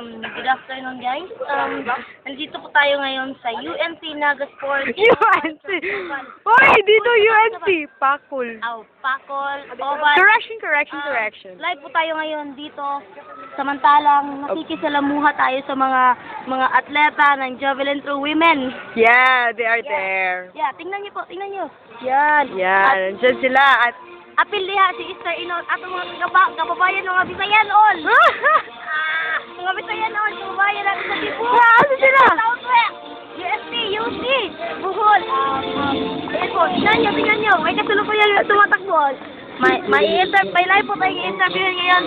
Good afternoon, guys. Nandito po tayo ngayon sa UNC Naga Sports. UNC! Hoy, dito UNC! Pakul. Pakol, Oval. Correction. Live po tayo ngayon dito. Samantalang nakikisalamuha tayo sa mga atleta ng javelin throw women. Yeah, they are there. Yeah, tingnan niyo po, tingnan niyo. Yan. Yan, nandiyan sila at... Apil diha si Easter Inol at mga kababayan mga Bisayan all. Mga Bisayan all, kababayan natin sa Cebu. Ano sila? Southwest, UST, UC, Bohol. Ayan po, tingnan nyo. May kasalukuyan tumatakbo. May live po tayong interview ngayon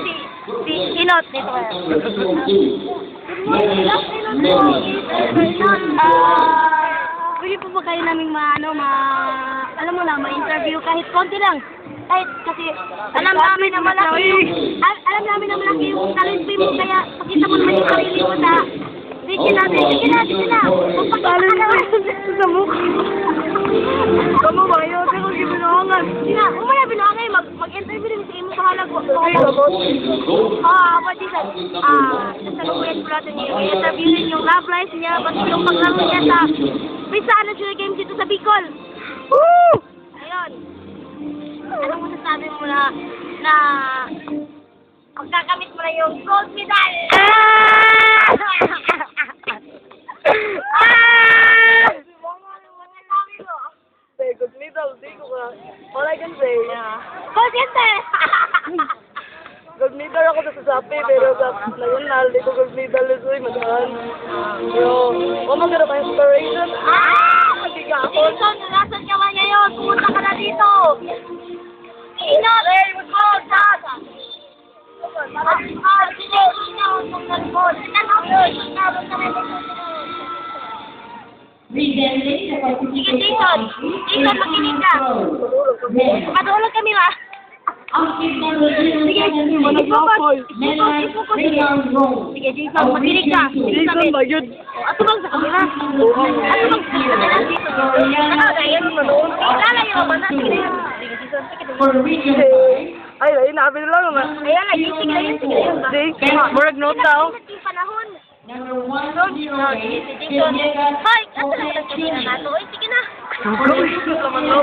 si Inot dito. Good morning, afternoon po. Pwede po ba kayo naming ma-interview kahit konti lang? Kahit kasi alam namin na malaki yung talent mo, kaya pakita mo naman yung sarili mo sa video natin. Sige na. Magpagkala na sa mukha. Kamu ba kayo? Pero hindi binangan. Umaya binangay, mag-interview din sa imo bahala ko. Pwede sasalukuyan po natin yung i-interview rin yung love life niya, pati yung paglaro niya sa Bisa National Games dito sa Bicol. Woo! Ayun. Anong masasabi mo na magkakamit mo na yung gold medal? Say, good medal, di ko ka. All I can say. Gold medal! Gold medal ako sa sapi, pero sa nagunal, di ko gold medal is uy, madaan. Yo, maganda pa inspiration. Jason, nasan ka man ngayon? Pumunta ka na dito! Inot! Hey, what's up, Dad? Sige, Jason. Jason, makinig ka. Matulog kami ba? Sige, i-focus. Sige, Jason, makinig ka. Jason ba yun? Ato bang sa kamila? Ato bang sa kamila dito? Ano, dahil lalayo ba na? Sige, Jason, sige. Ay, nabi lang naman. Ayan, sige na yun. Murag note daw. Yung panahon. Jason. Hoy, ato lang lang kasi na nato. Ay, sige na.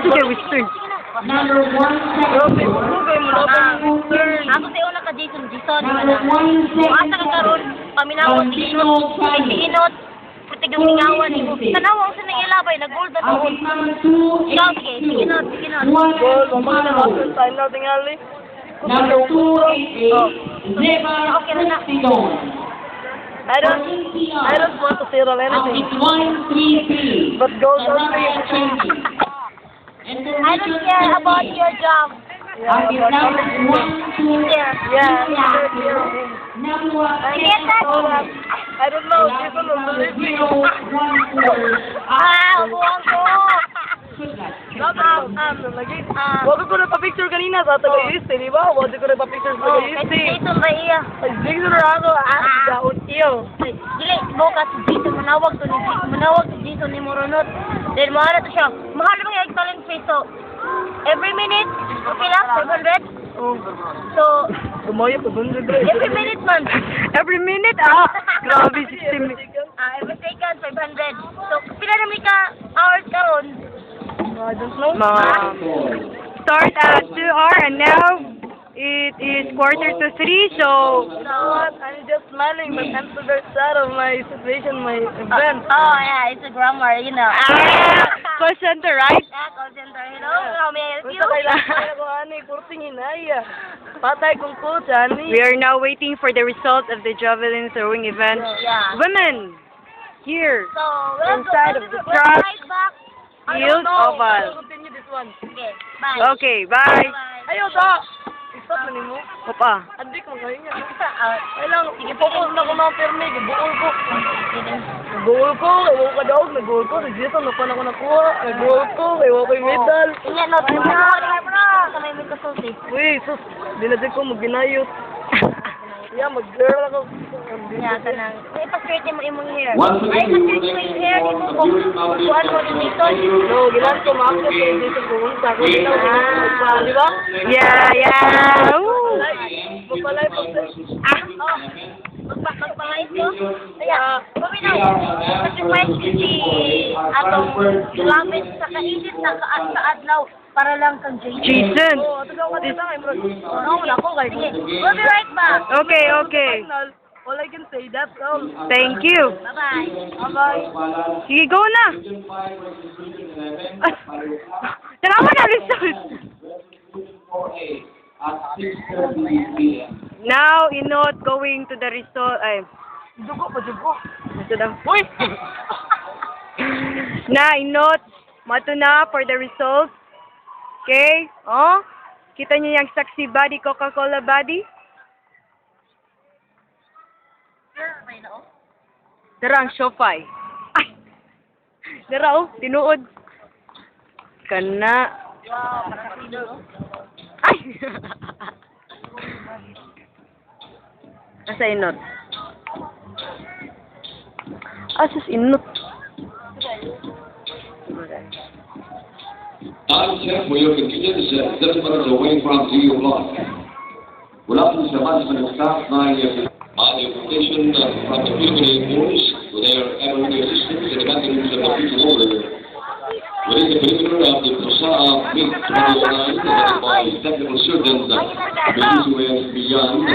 Sige, Western. Ako sa una ka, Jason. Asa ka karon, paminawon, Inot, putigong lingawan. Tanawang sa nangilabay, nag-gold na doon. Ikaw, sige na. Gold, mamaya na ako sa time na tingali. Number 288, Zeba Crescidon. I don't want to feel anything. But gold only. I don't care about your job. Yeah. I don't know. Jason will believe me. Buwang ko. Wag ko na pa-picture kanina sa Tagayis, di ba? Wag ko na pa-picture sa Tagayis. Jason ba iya? Jason na ako. Daon iyo. Dili, bukas si Jason, manawag si Jason ni Moronot. Then mahal to siya. Mahal naman yung talent fee. So, every minute, okay lang, 500. So, Kumayo ko dun. every minute man. Every minute, grabe, 60 minutes. Every second, 500. So, pila naman ka hours karon? I don't know. Start at 2 hours and now it is 2:45, so What? I'm just smiling, but I'm so very sad of my situation, my event. Oh, yeah, it's a grammar, you know. call center, right? Yeah, call center. Hello, how may I help you? Basta kailangan ako, ani, kurting hinaya. Patay kong coach, ani. We are now waiting for the result of the javelin throwing event. Yeah. Women, here, So, we'll Inside of the we'll truck. ride back. field oval. Continue this one. Okay, bye. Okay, bye. Bye. Ayaw, ta! Stop na nimo. Opa. Adik mo kayo niya. Ay lang, focus na ko mga permi, buol ko. Nag-goal ko, ewan ko daw, nag-goal ko. Si Jason, na ako nakuha. Nag-goal ko, ewan ko yung medal. Ingat, no, sa may may kasulti. Uy, sus, di na din ko maginayot. Yeah, mag-girl ako. Yeah, kanang. May pa-straight mo imong hair. Once Ay, again, pa-straight we would mo like yung to hair. inform Ito our kung viewers now kuhaan mo din dito. No, gilan ko maakit ko yung Jason pumunta. Kung hindi na ako di ba? Yeah. Woo. Magpalay po. Oh, magpangait ko. Kaya, paminaw. Kasi pwede si atong lamit sa kainit na sa adlaw para lang kang Jason. Jason. Oo, ito daw ka din lang. Oo, wala ko kay We'll be right back. Okay, okay. All I can say, that's all. Thank you. Bye-bye. Bye-bye. Sige, go na. Tara mo na, result. Now, Inot going to the result. Ay, Dugo pa, dugo. ito lang. Uy! Na, Inot, mato na for the result. Okay? Oh, kita niyo yung saksi body, Coca-Cola body? Dara ang Shopify. Ay! Dara oh, tinuod. Kana. Wow, parang sino, no? Ay! Asa Inot? Asas Inot? Check for your convenience, this minute away from GU Block. Wala po sa mas ng staff na information from the Philippine Force with their emergency assistance and the mechanisms of the people order. Within the perimeter of the Pasaa Meat 29, headed by Technical Surgeon Benisuel Beyond,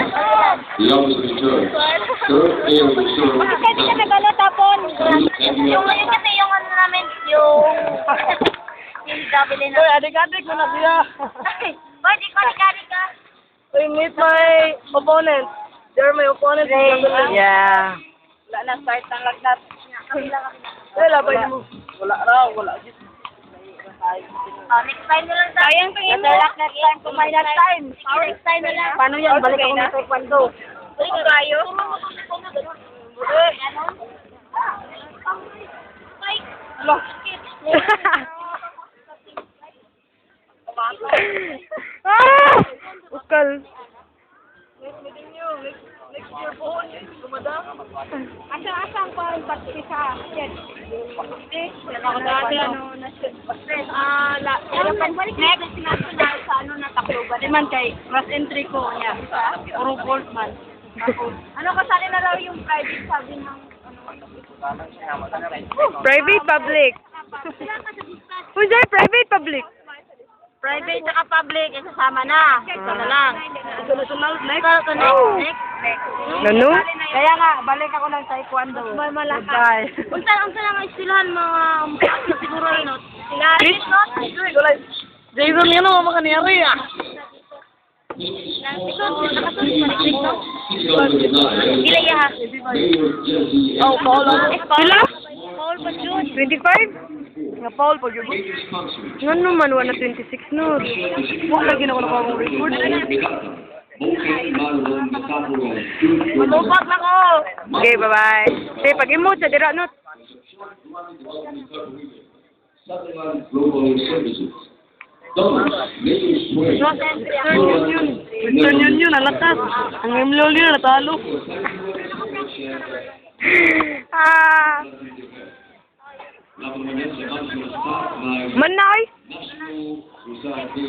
the office of the church. Third area served. Kasi ka nagano tapon. Yung kasi yung ano namin, yung double na. Uy, adik-adik mo na siya. Boy, di ko nagari ka. Uy, meet my opponent. They're my opponent. Yeah. Wala na, start ng lagnat. Wala ba mo? Wala raw, wala. Next time na lang tayo. Sayang tingin mo. Next time, kumain na time. Next time na lang. Paano yan? Balik ako ng taekwondo. Uy, kayo? Ah! Ukal. Meeting you. Next year po. Kumadama. Asang pa ang pati sa yan. Next national sa ano na Tacloban. Di man kay cross entry ko niya. Puro gold man. Ano kasali na raw yung private sabi ng Private, public. Who's there? Private, public. private at public ay sasama na. Ito na lang. International next. Next. Ano? Kaya nga, balik ako ng taekwondo. Goodbye. Unsa lang ang istilahan mga siguro no. Sila Rich? Jason, yan o, makaniyari ah. Oh, Paul. Sila? Paul pa June. 25? Nga Paul, pag yun. Nga naman, 26 no. Huwag lagi na ako nakawang record. Matupag na ko. Okay, bye-bye. Okay, pag-emote sa dira, not. Global Services. Thomas, Mayor Square. Western Union, alatas. Ang MLOL yun, natalo. Ah, Manay. National Society.